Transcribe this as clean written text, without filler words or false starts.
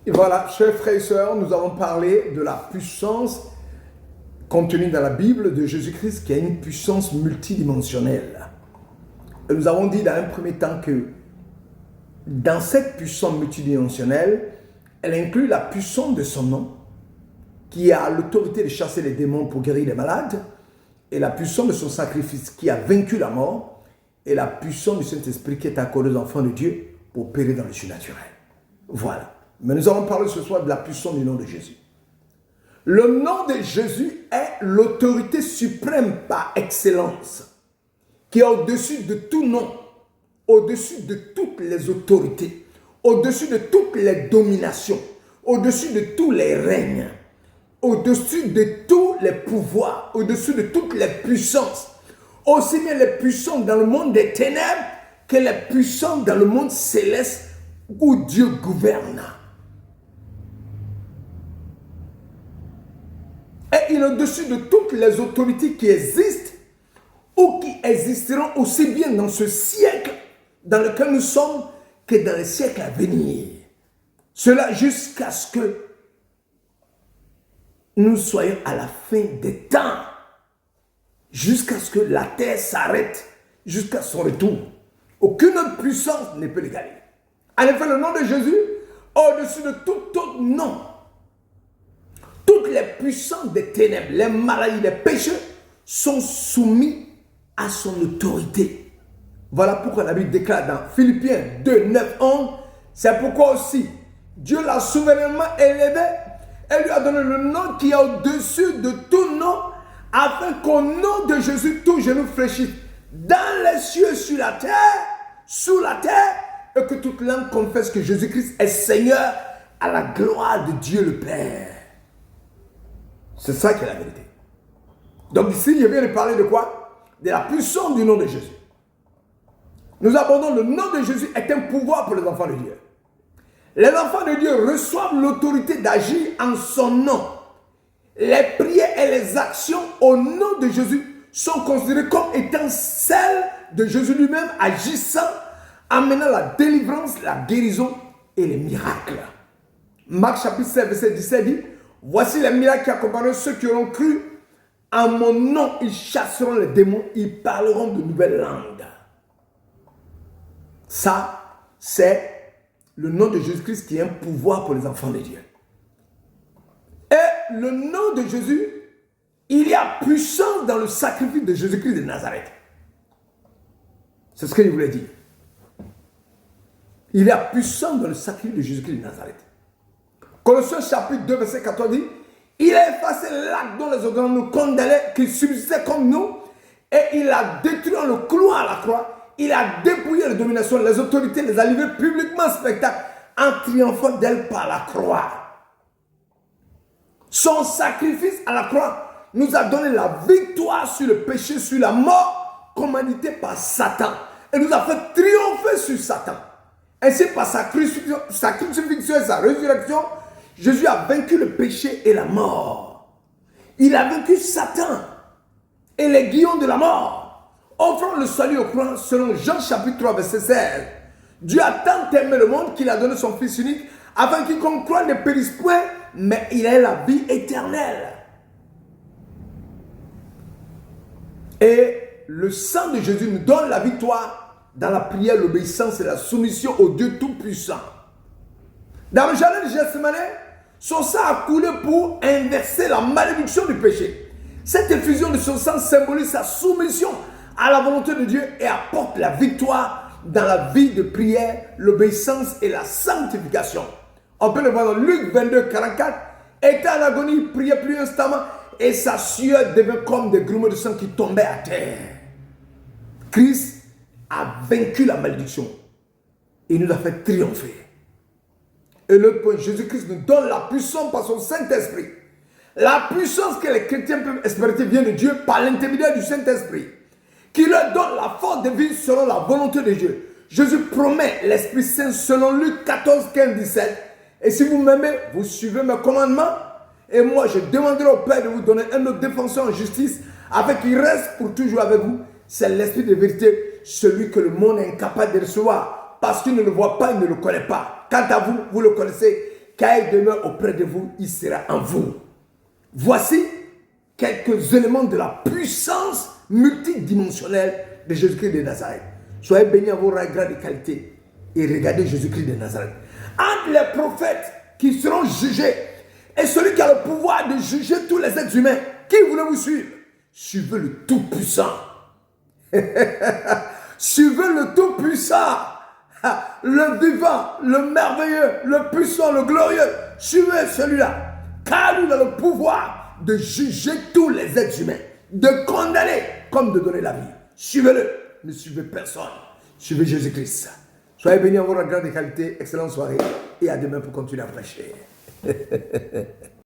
Et voilà, chers frères et sœurs, nous avons parlé de la puissance contenue dans la Bible de Jésus-Christ, qui est une puissance multidimensionnelle. Et nous avons dit dans un premier temps que dans cette puissance multidimensionnelle, elle inclut la puissance de son nom, qui a l'autorité de chasser les démons pour guérir les malades, et la puissance de son sacrifice qui a vaincu la mort, et la puissance du Saint-Esprit qui est accordée aux enfants de Dieu pour opérer dans le surnaturel. Voilà. Mais nous allons parler ce soir de la puissance du nom de Jésus. Le nom de Jésus est l'autorité suprême par excellence, qui est au-dessus de tout nom, au-dessus de toutes les autorités, au-dessus de toutes les dominations, au-dessus de tous les règnes, au-dessus de tous les pouvoirs, au-dessus de toutes les puissances, aussi bien les puissances dans le monde des ténèbres que les puissances dans le monde céleste où Dieu gouverne. Et il est au-dessus de toutes les autorités qui existent ou qui existeront aussi bien dans ce siècle dans lequel nous sommes que dans les siècles à venir. Cela jusqu'à ce que nous soyons à la fin des temps, jusqu'à ce que la terre s'arrête, jusqu'à son retour. Aucune autre puissance ne peut l'égaler. En effet, le nom de Jésus, au-dessus de tout autre nom, toutes les puissances des ténèbres, les maladies, les péchés sont soumis à son autorité. Voilà pourquoi la Bible déclare dans Philippiens 2, 9, 11, c'est pourquoi aussi Dieu l'a souverainement élevé et lui a donné le nom qui est au-dessus de tout nom, afin qu'au nom de Jésus, tout genou fléchisse dans les cieux, sur la terre, sous la terre, et que toute langue confesse que Jésus-Christ est Seigneur à la gloire de Dieu le Père. C'est ça qui est la vérité. Donc ici, je viens de parler de quoi? De la puissance du nom de Jésus. Nous abordons le nom de Jésus est un pouvoir pour les enfants de Dieu. Les enfants de Dieu reçoivent l'autorité d'agir en son nom. Les prières et les actions au nom de Jésus sont considérées comme étant celles de Jésus lui-même agissant, amenant la délivrance, la guérison et les miracles. Marc chapitre 7, verset 17 dit: voici les miracles qui accompagneront ceux qui auront cru. En mon nom, ils chasseront les démons, ils parleront de nouvelles langues. Ça, c'est le nom de Jésus-Christ qui est un pouvoir pour les enfants de Dieu. Et le nom de Jésus, il y a puissance dans le sacrifice de Jésus-Christ de Nazareth. C'est ce que je voulais dire. Il y a puissance dans le sacrifice de Jésus-Christ de Nazareth. Colossiens chapitre 2, verset 14 dit: il a effacé l'acte dont les organes nous condamnaient, qui subsistait comme nous, et il a détruit en le clouant à la croix. Il a dépouillé les dominations, les autorités, les a livrées publiquement en spectacle, en triomphant d'elles par la croix. Son sacrifice à la croix nous a donné la victoire sur le péché, sur la mort, commanditée par Satan. Et nous a fait triompher sur Satan. Ainsi, par sa crucifixion et sa résurrection, Jésus a vaincu le péché et la mort. Il a vaincu Satan et les guillons de la mort, offrant le salut au croyants selon Jean chapitre 3, verset 16. Dieu a tant aimé le monde qu'il a donné son Fils unique, afin qu'il croit ne périsse point, mais il ait la vie éternelle. Et le sang de Jésus nous donne la victoire dans la prière, l'obéissance et la soumission au Dieu Tout-Puissant. Dans le jardin de Gethsémani, son sang a coulé pour inverser la malédiction du péché. Cette effusion de son sang symbolise sa soumission à la volonté de Dieu et apporte la victoire dans la vie de prière, l'obéissance et la sanctification. On peut le voir dans Luc 22, 44. Étant en agonie, il priait plus instamment et sa sueur devint comme des grumeaux de sang qui tombaient à terre. Christ a vaincu la malédiction et nous a fait triompher. Et l'autre point, Jésus-Christ nous donne la puissance par son Saint-Esprit. La puissance que les chrétiens peuvent espérer vient de Dieu par l'intermédiaire du Saint-Esprit, qui leur donne la force de vivre selon la volonté de Dieu. Jésus promet l'Esprit Saint selon Luc 14, 15, 17. Et si vous m'aimez, vous suivez mes commandements. Et moi, je demanderai au Père de vous donner un autre défenseur en justice, afin qu'il reste pour toujours avec vous. C'est l'Esprit de vérité, celui que le monde est incapable de recevoir, parce qu'il ne le voit pas, il ne le connaît pas. Quant à vous, vous le connaissez, car il demeure auprès de vous, il sera en vous. Voici quelques éléments de la puissance multidimensionnelle de Jésus-Christ de Nazareth. Soyez bénis à vos regards de qualité et regardez Jésus-Christ de Nazareth. Entre les prophètes qui seront jugés et celui qui a le pouvoir de juger tous les êtres humains, qui voulez-vous suivre? Suivez le Tout-Puissant. Suivez le Tout-Puissant. Le vivant, le merveilleux, le puissant, le glorieux. Suivez celui-là. Car lui a le pouvoir de juger tous les êtres humains, de condamner comme de donner la vie. Suivez-le. Ne suivez personne. Suivez Jésus-Christ. Soyez bénis en votre grande qualité. Excellente soirée. Et à demain pour continuer à prêcher.